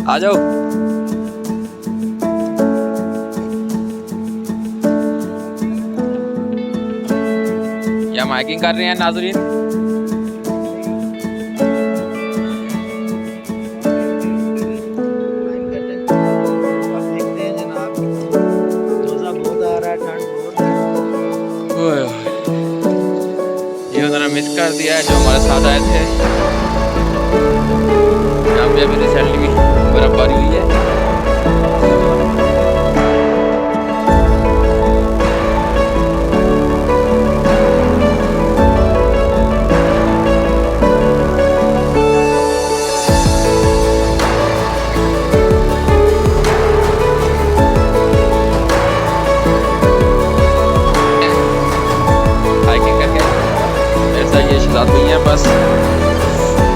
आ जाओ। क्या माइकिंग कर रहे हैं नाज़रीन? ये उन्होंने मिस कर दिया है जो हमारे साथ आए थे। यहाँ पे अभी रिसेंटली बर्फबारी हुई है। हाइकिंग करके ऐसा ये शहजाद भाई हैं बस,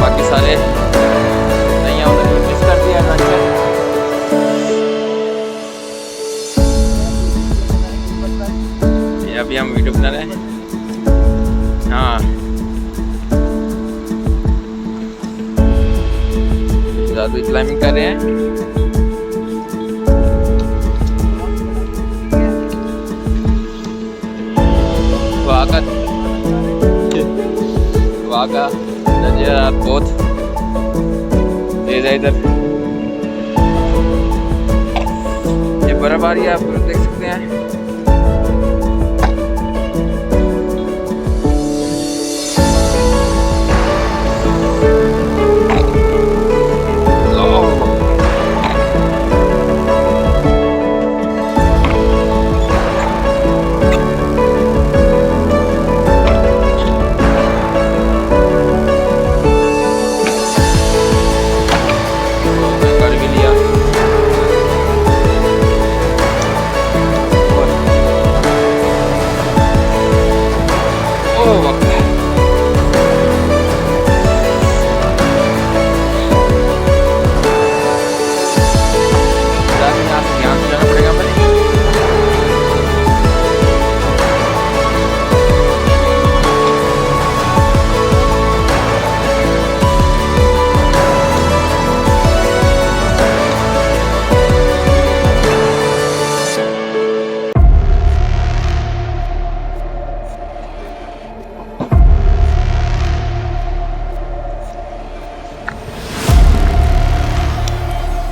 बाकी सारे नहीं हैं, उन्होंने मिस कर दिया एडवेंचर। ये अभी हम वीडियो बना रहे हैं। हाँ, शहजाद भाई क्लाइंबिंग कर रहे हैं। वहाँ का नज़ारा बहुत तेज है इधर। ये बर्फबारी आप देख सकते हैं।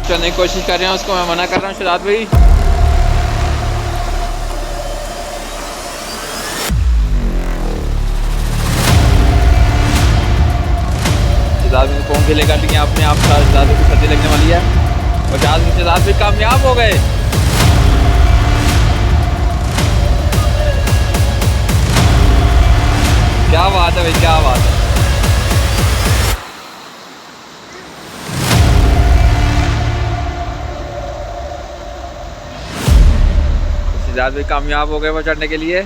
चलने की कोशिश कर रहे हैं, उसको मैं मना कर रहा हूँ शहजाद भाई। शहजाद भाई कौन खेलेगा, लेकिन अपने आप शहजाद भाई को सर्दी लगने वाली है और शहजाद भाई कामयाब हो गए। क्या बात है भाई, क्या बात है। शहजाद भाई कामयाब हो गए वो चढ़ने के लिए।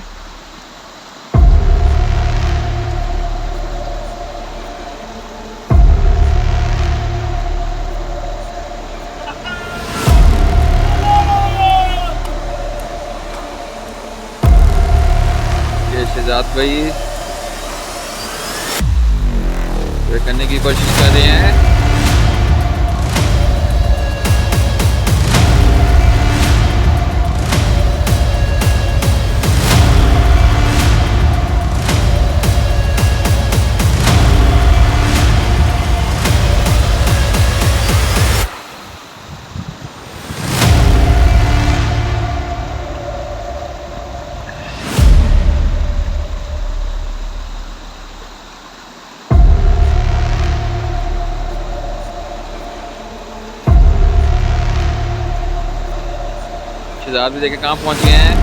ये शहजाद भाई करने की कोशिश कर रहे हैं। शहजाद भी देखे कहाँ पहुँच गए हैं।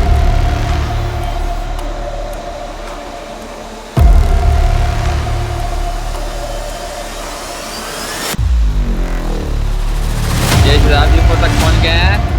ये शहजाद भी ऊपर तक पहुँच गए हैं।